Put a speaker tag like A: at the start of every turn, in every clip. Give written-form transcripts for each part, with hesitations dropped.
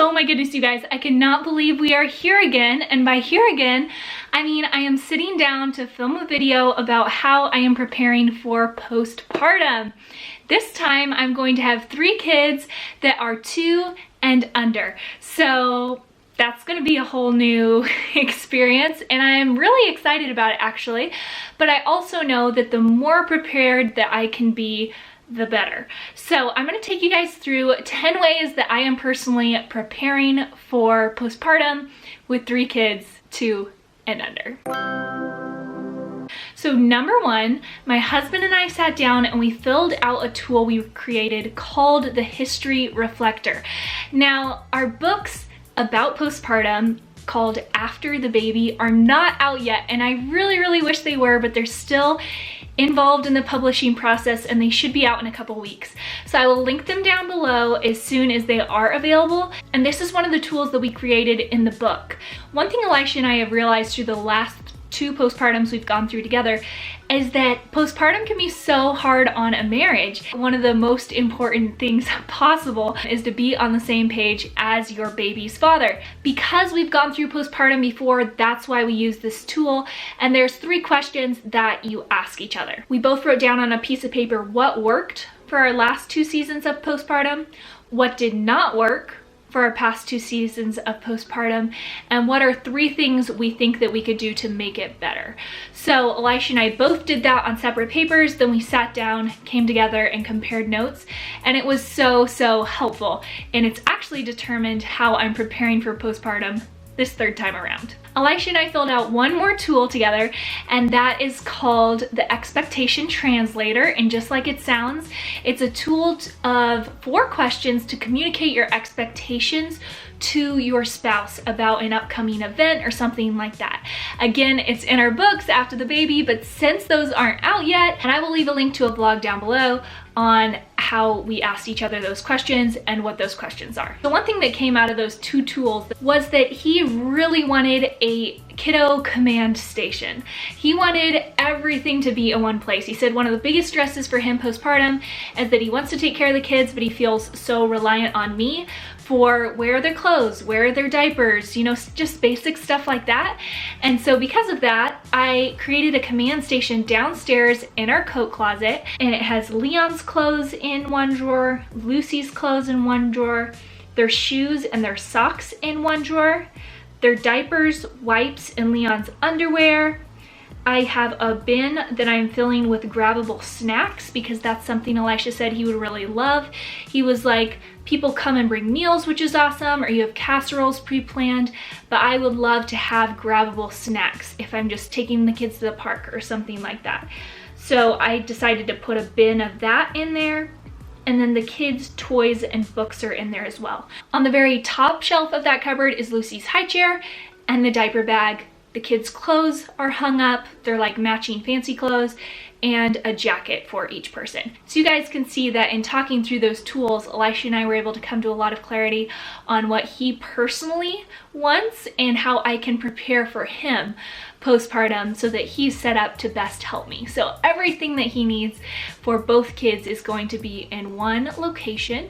A: Oh my goodness, you guys, I cannot believe we are here again. And by here again, I mean I am sitting down to film a video about how I am preparing for postpartum. This time I'm going to have 3 kids that are 2 and under. So that's gonna be a whole new experience, and I'm really excited about it actually. But I also know that the more prepared that I can be, the better. So I'm going to take you guys through 10 ways that I am personally preparing for postpartum with 3 kids, 2 and under. So number 1, my husband and I sat down and we filled out a tool we created called the History Reflector. Now, our books about postpartum called After the Baby are not out yet, and I really wish they were, but they're still involved in the publishing process and they should be out in a couple weeks. So I will link them down below as soon as they are available. And this is one of the tools that we created in the book. One thing Elisha and I have realized through the last 2 postpartums we've gone through together is that postpartum can be so hard on a marriage. One of the most important things possible is to be on the same page as your baby's father. Because we've gone through postpartum before, that's why we use this tool. And there's 3 questions that you ask each other. We both wrote down on a piece of paper what worked for our last 2 seasons of postpartum, what did not work for our past 2 seasons of postpartum, and what are 3 things we think that we could do to make it better. So Elisha and I both did that on separate papers, then we sat down, came together and compared notes, and it was so helpful. And it's actually determined how I'm preparing for postpartum this 3rd time around. Elisha and I filled out one more tool together, and that is called the Expectation Translator. And just like it sounds, it's a tool of 4 questions to communicate your expectations to your spouse about an upcoming event or something like that. Again, it's in our books After the Baby, but since those aren't out yet, and I will leave a link to a blog down below on how we asked each other those questions and what those questions are. The one thing that came out of those 2 tools was that he really wanted a Kido command station. He wanted everything to be in one place. He said one of the biggest stresses for him postpartum is that he wants to take care of the kids, but he feels so reliant on me for where are their clothes, where are their diapers, you know, just basic stuff like that. And so because of that, I created a command station downstairs in our coat closet, and it has Leon's clothes in one drawer, Lucy's clothes in one drawer, their shoes and their socks in one drawer, their diapers, wipes, and Leon's underwear. I have a bin that I'm filling with grabbable snacks because that's something Elisha said he would really love. He was like, people come and bring meals, which is awesome, or you have casseroles pre-planned, but I would love to have grabbable snacks if I'm just taking the kids to the park or something like that. So I decided to put a bin of that in there. And then the kids' toys and books are in there as well. On the very top shelf of that cupboard is Lucy's high chair and the diaper bag. The kids' clothes are hung up. They're like matching fancy clothes, and a jacket for each person. So you guys can see that in talking through those tools, Elisha and I were able to come to a lot of clarity on what he personally wants and how I can prepare for him postpartum so that he's set up to best help me. So everything that he needs for both kids is going to be in one location,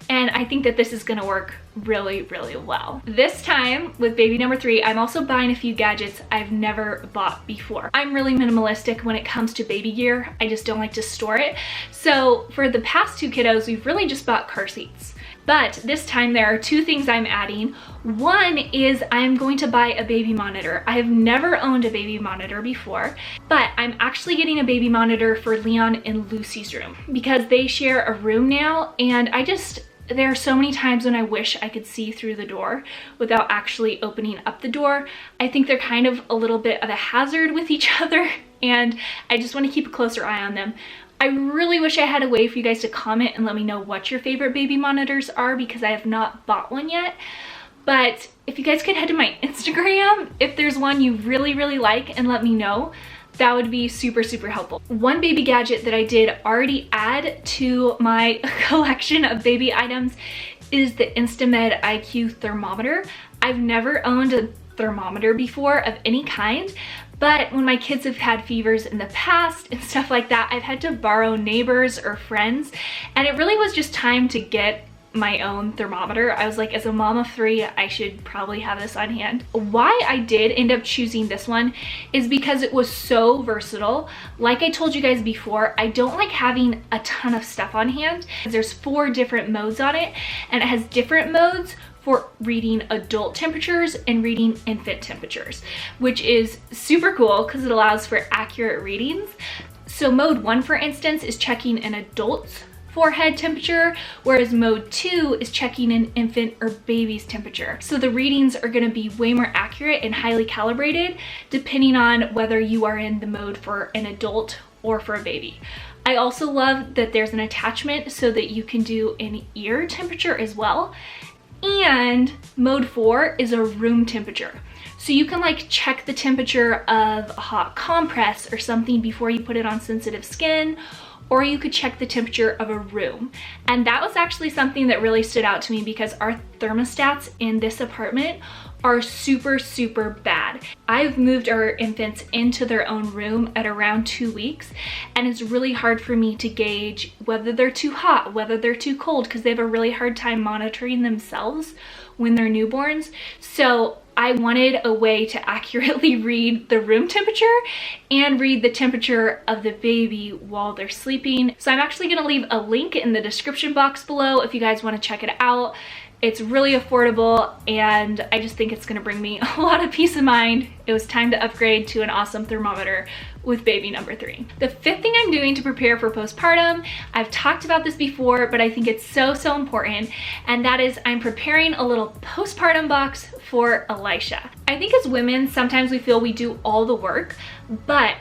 A: and I think that this is going to work really well. This time with baby number 3, I'm also buying a few gadgets I've never bought before. I'm really minimalistic when it comes to baby gear. I just don't like to store it. So for the past 2 kiddos, we've really just bought car seats. But this time there are 2 things I'm adding. One is I'm going to buy a baby monitor. I have never owned a baby monitor before, but I'm actually getting a baby monitor for Leon and Lucy's room because they share a room now, and there are so many times when I wish I could see through the door without actually opening up the door. I think they're kind of a little bit of a hazard with each other, and I just want to keep a closer eye on them. I really wish I had a way for you guys to comment and let me know what your favorite baby monitors are because I have not bought one yet. But if you guys could head to my Instagram, if there's one you really like, and let me know, that would be super helpful. One baby gadget that I did already add to my collection of baby items is the Instamed IQ thermometer. I've never owned a thermometer before of any kind, but when my kids have had fevers in the past and stuff like that, I've had to borrow neighbors or friends, and it really was just time to get my own thermometer. I was like, as a mom of 3, I should probably have this on hand. Why I did end up choosing this one is because it was so versatile. Like I told you guys before, I don't like having a ton of stuff on hand. There's 4 different modes on it, and it has different modes for reading adult temperatures and reading infant temperatures, which is super cool because it allows for accurate readings. So mode 1, for instance, is checking an adult's forehead temperature, whereas mode 2 is checking an infant or baby's temperature. So the readings are going to be way more accurate and highly calibrated depending on whether you are in the mode for an adult or for a baby. I also love that there's an attachment so that you can do an ear temperature as well. And mode 4 is a room temperature. So you can like check the temperature of a hot compress or something before you put it on sensitive skin, or you could check the temperature of a room. And that was actually something that really stood out to me because our thermostats in this apartment are super, super bad. I've moved our infants into their own room at around 2 weeks, and it's really hard for me to gauge whether they're too hot, whether they're too cold, because they have a really hard time monitoring themselves when they're newborns. So I wanted a way to accurately read the room temperature and read the temperature of the baby while they're sleeping. So I'm actually gonna leave a link in the description box below if you guys wanna check it out. It's really affordable, and I just think it's gonna bring me a lot of peace of mind. It was time to upgrade to an awesome thermometer with baby number 3. The 5th thing I'm doing to prepare for postpartum, I've talked about this before, but I think it's so, so important, and that is I'm preparing a little postpartum box for Elisha. I think as women, sometimes we feel we do all the work, but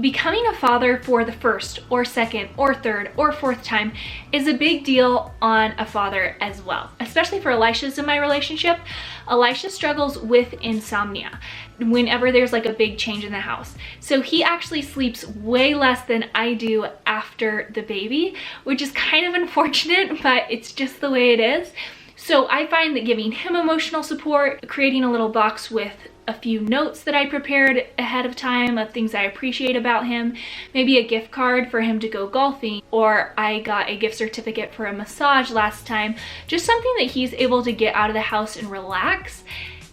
A: becoming a father for the 1st or 2nd or 3rd or 4th time is a big deal on a father as well, especially for Elisha's in my relationship. Elisha struggles with insomnia whenever there's like a big change in the house. So he actually sleeps way less than I do after the baby, which is kind of unfortunate, but it's just the way it is. So I find that giving him emotional support, creating a little box with a few notes that I prepared ahead of time of things I appreciate about him, maybe a gift card for him to go golfing, or I got a gift certificate for a massage last time, just something that he's able to get out of the house and relax,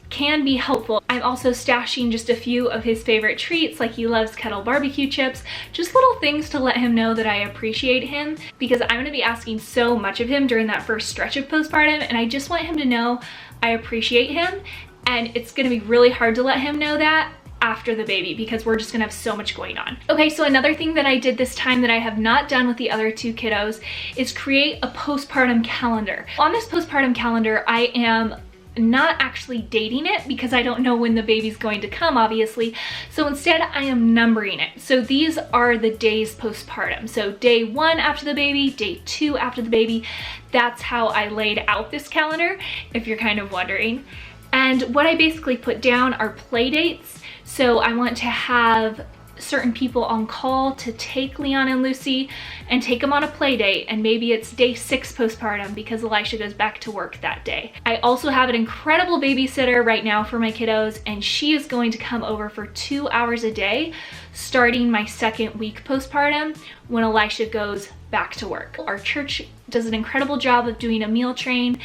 A: can be helpful. I'm also stashing just a few of his favorite treats, like he loves kettle barbecue chips, just little things to let him know that I appreciate him, because I'm gonna be asking so much of him during that first stretch of postpartum, and I just want him to know I appreciate him. And it's gonna be really hard to let him know that after the baby because we're just gonna have so much going on. Okay, so another thing that I did this time that I have not done with the other 2 kiddos is create a postpartum calendar. On this postpartum calendar, I am not actually dating it because I don't know when the baby's going to come, obviously. So instead I am numbering it. So these are the days postpartum. So day 1 after the baby, day 2 after the baby. That's how I laid out this calendar, if you're kind of wondering. And what I basically put down are play dates. So I want to have certain people on call to take Leon and Lucy and take them on a play date, and maybe it's day 6 postpartum because Elisha goes back to work that day. I also have an incredible babysitter right now for my kiddos, and she is going to come over for 2 hours a day starting my 2nd week postpartum when Elisha goes back to work. Our church does an incredible job of doing a meal train,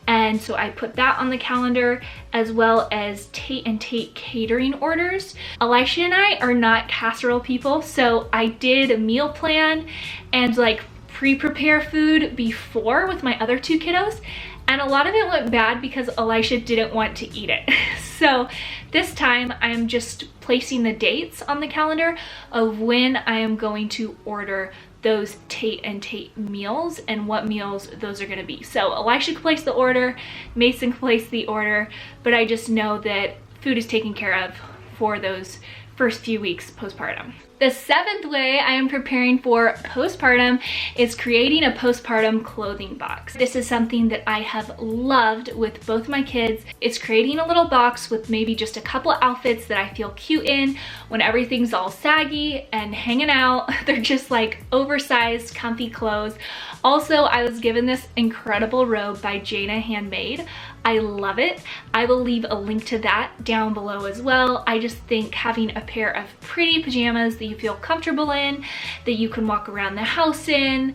A: and so I put that on the calendar, as well as Tate and Tate catering orders. Elisha and I are not casserole people, so I did a meal plan and like pre-prepare food before with my other 2 kiddos, and a lot of it went bad because Elisha didn't want to eat it. So this time I'm just placing the dates on the calendar of when I am going to order those Tate and Tate meals and what meals those are gonna be. So Elisha can place the order, Mason can place the order, but I just know that food is taken care of for those first few weeks postpartum. The 7th way I am preparing for postpartum is creating a postpartum clothing box. This is something that I have loved with both my kids. It's creating a little box with maybe just a couple outfits that I feel cute in when everything's all saggy and hanging out. They're just like oversized, comfy clothes. Also, I was given this incredible robe by Jana Handmade. I love it. I will leave a link to that down below as well. I just think having a pair of pretty pajamas that you feel comfortable in, that you can walk around the house in,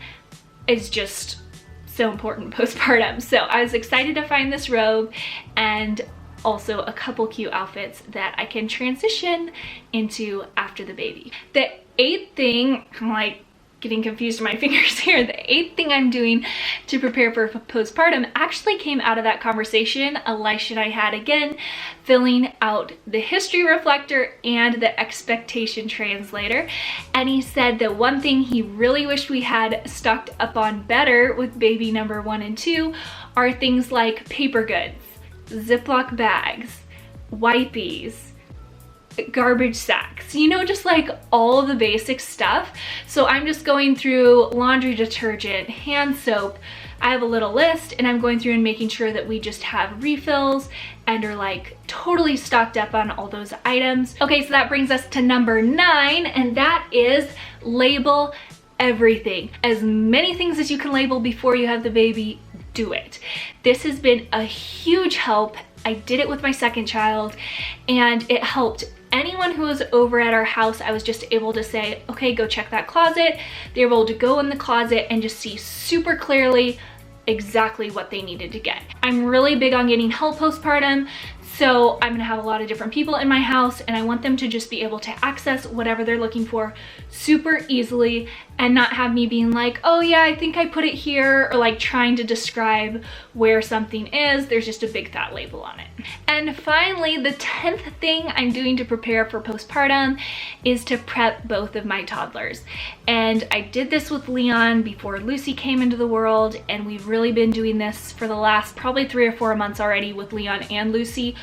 A: is just so important postpartum. So I was excited to find this robe and also a couple cute outfits that I can transition into after the baby. The 8th thing, I'm like getting confused in my fingers here, the 8th thing I'm doing to prepare for postpartum actually came out of that conversation Elisha and I had again, filling out the history reflector and the expectation translator. And he said that one thing he really wished we had stocked up on better with baby number 1 and 2 are things like paper goods, Ziploc bags, wipies, garbage sacks, you know, just like all of the basic stuff. So I'm just going through laundry detergent, hand soap. I have a little list and I'm going through and making sure that we just have refills and are like totally stocked up on all those items. Okay, so that brings us to number 9, and that is label everything. As many things as you can label before you have the baby, do it. This has been a huge help. I did it with my 2nd child and it helped anyone who was over at our house. I was just able to say, okay, go check that closet. They were able to go in the closet and just see super clearly exactly what they needed to get. I'm really big on getting help postpartum. So I'm gonna have a lot of different people in my house and I want them to just be able to access whatever they're looking for super easily and not have me being like, oh yeah, I think I put it here, or like trying to describe where something is. There's just a big fat label on it. And finally, the 10th thing I'm doing to prepare for postpartum is to prep both of my toddlers. And I did this with Leon before Lucy came into the world, and we've really been doing this for the last probably 3 or 4 months already with Leon and Lucy.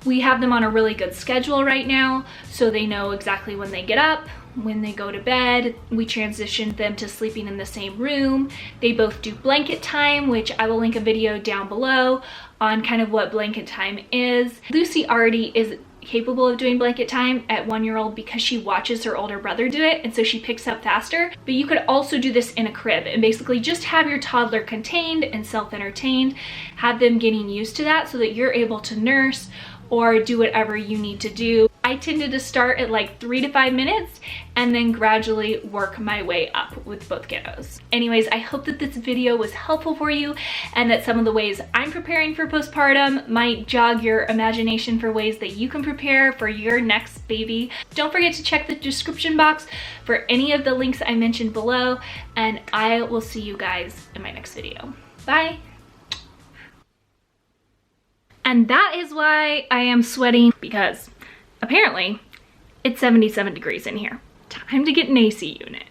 A: We have them on a really good schedule right now, so they know exactly when they get up, when they go to bed. We transitioned them to sleeping in the same room. They both do blanket time, which I will link a video down below on kind of what blanket time is. Lucy already is capable of doing blanket time at 1-year-old because she watches her older brother do it, and so she picks up faster. But you could also do this in a crib and basically just have your toddler contained and self-entertained, have them getting used to that so that you're able to nurse or do whatever you need to do. I tended to start at like 3 to 5 minutes and then gradually work my way up with both kiddos. Anyways, I hope that this video was helpful for you and that some of the ways I'm preparing for postpartum might jog your imagination for ways that you can prepare for your next baby. Don't forget to check the description box for any of the links I mentioned below, and I will see you guys in my next video. Bye. And that is why I am sweating, because apparently it's 77 degrees in here. Time to get an AC unit.